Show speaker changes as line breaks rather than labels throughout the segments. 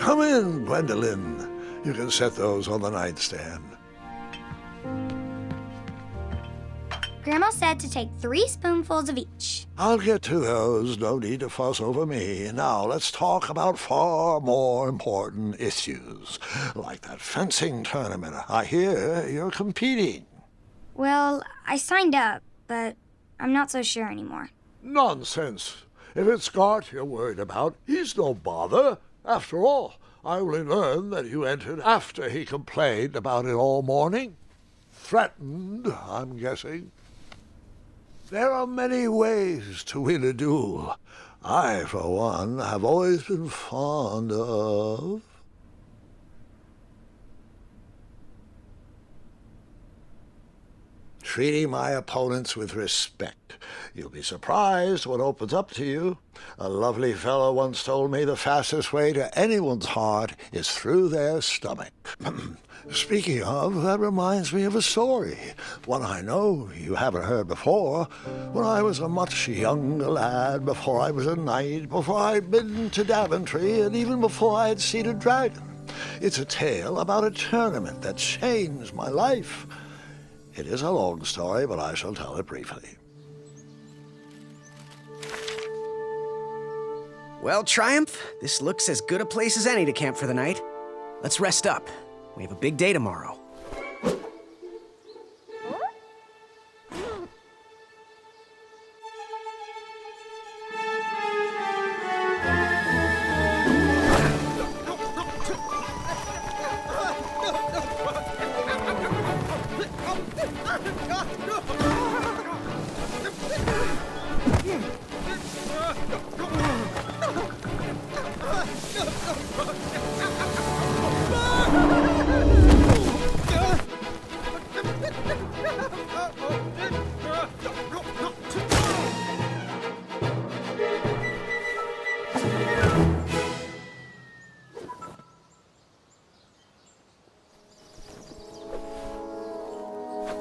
Come in, Gwendolyn. You can set those on the nightstand.
Grandma said to take 3 spoonfuls of each.
I'll get to those. No need to fuss over me. Now, let's talk about far more important issues, like that fencing tournament. I hear you're competing.
Well, I signed up, but I'm not so sure anymore.
Nonsense. If it's Scott you're worried about, he's no bother. After all, I only learned that you entered after he complained about it all morning. Threatened, I'm guessing. There are many ways to win a duel. I, for one, have always been fond of treating my opponents with respect. You'll be surprised what opens up to you. A lovely fellow once told me the fastest way to anyone's heart is through their stomach. Speaking of, that reminds me of a story, one I know you haven't heard before. When I was a much younger lad, before I was a knight, before I'd been to Daventry, and even before I had seen a dragon. It's a tale about a tournament that changed my life. It is a long story, but I shall tell it briefly.
Well, Triumph, this looks as good a place as any to camp for the night. Let's rest up. We have a big day tomorrow.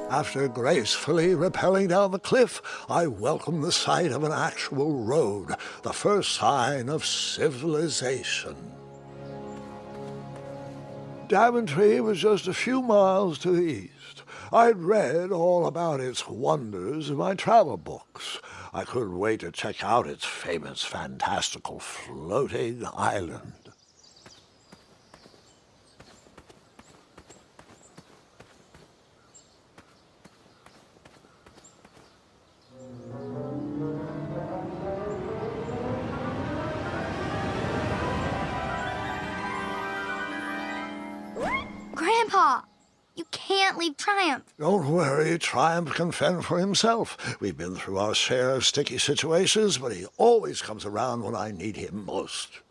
After gracefully rappelling down the cliff, I welcomed the sight of an actual road, the first sign of civilization. Daventry was just a few miles to the east. I'd read all about its wonders in my travel books. I couldn't wait to check out its famous, fantastical floating island.
Grandpa, you can't leave Triumph.
Don't worry, Triumph can fend for himself. We've been through our share of sticky situations, but he always comes around when I need him most.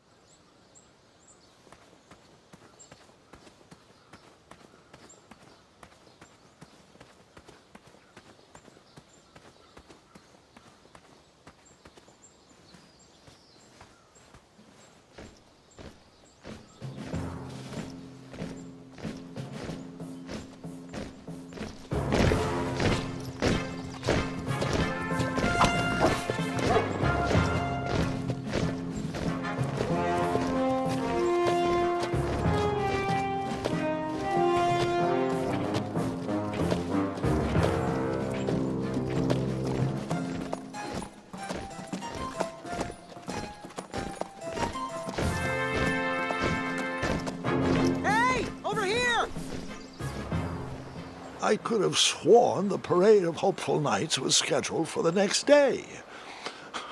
I could have sworn the Parade of Hopeful Knights was scheduled for the next day.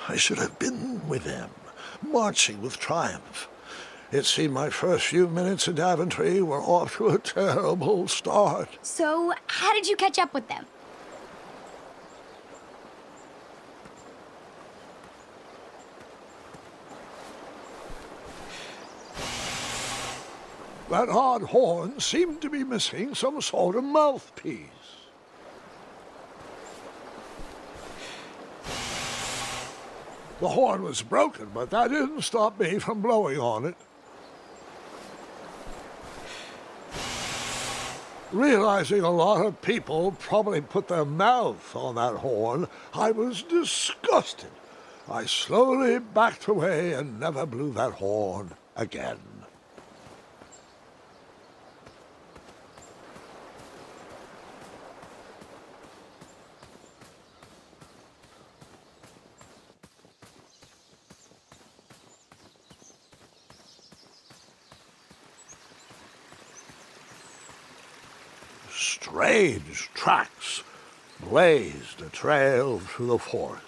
I should have been with them, marching with Triumph. It seemed my first few minutes in Daventry were off to a terrible start.
So, how did you catch up with them?
That odd horn seemed to be missing some sort of mouthpiece. The horn was broken, but that didn't stop me from blowing on it. Realizing a lot of people probably put their mouth on that horn, I was disgusted. I slowly backed away and never blew that horn again. strange tracks blazed a trail through the forest.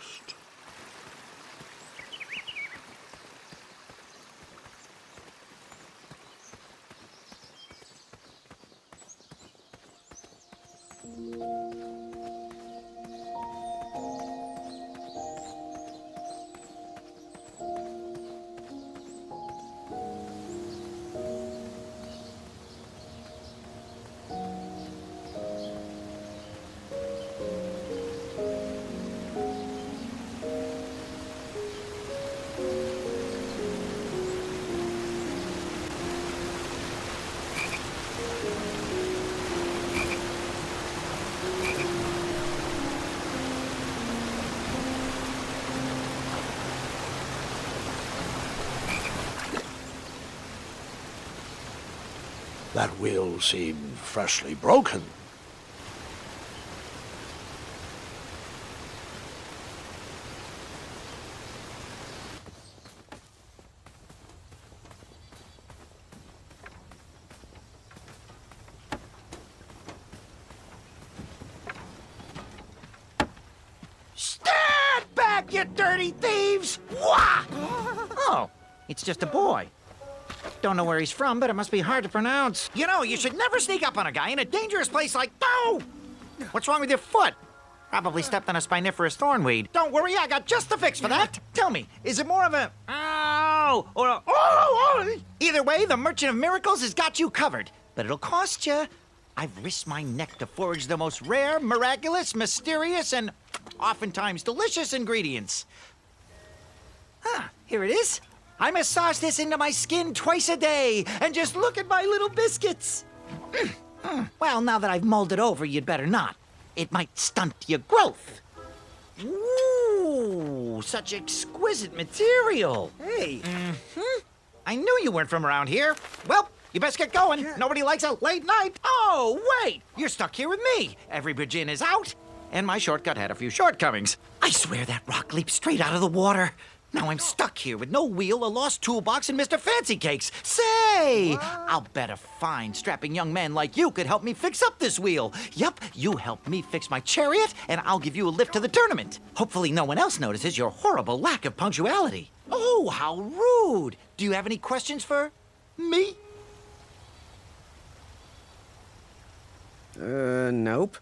That wheel seemed freshly broken.
Stand back, you dirty thieves! Wah! Oh, it's just a boy. Don't know where he's from, but it must be hard to pronounce. You know, you should never sneak up on a guy in a dangerous place like... No! What's wrong with your foot? Probably stepped on a spiniferous thornweed. Don't worry, I got just the fix for that. Tell me, is it more of a... Ow! Or a... Oh! Either way, the Merchant of Miracles has got you covered. But it'll cost you. I've risked my neck to forage the most rare, miraculous, mysterious, and oftentimes delicious ingredients. Ah, here it is. I massage this into my skin twice a day, and just look at my little biscuits. Well, now that I've mulled it over, you'd better not. It might stunt your growth. Ooh, such exquisite material.
Hey.
I knew you weren't from around here. Well, you best get going. Nobody likes a late night. Oh, wait, you're stuck here with me. Every Virgin is out, and my shortcut had a few shortcomings. I swear that rock leaped straight out of the water. Now I'm stuck here with no wheel, a lost toolbox, and Mr. Fancy Cakes. Say, I'll bet a fine, strapping young man like you could help me fix up this wheel. Yup, you help me fix my chariot, and I'll give you a lift to the tournament. Hopefully no one else notices your horrible lack of punctuality. Oh, how rude. Do you have any questions for me?
Nope.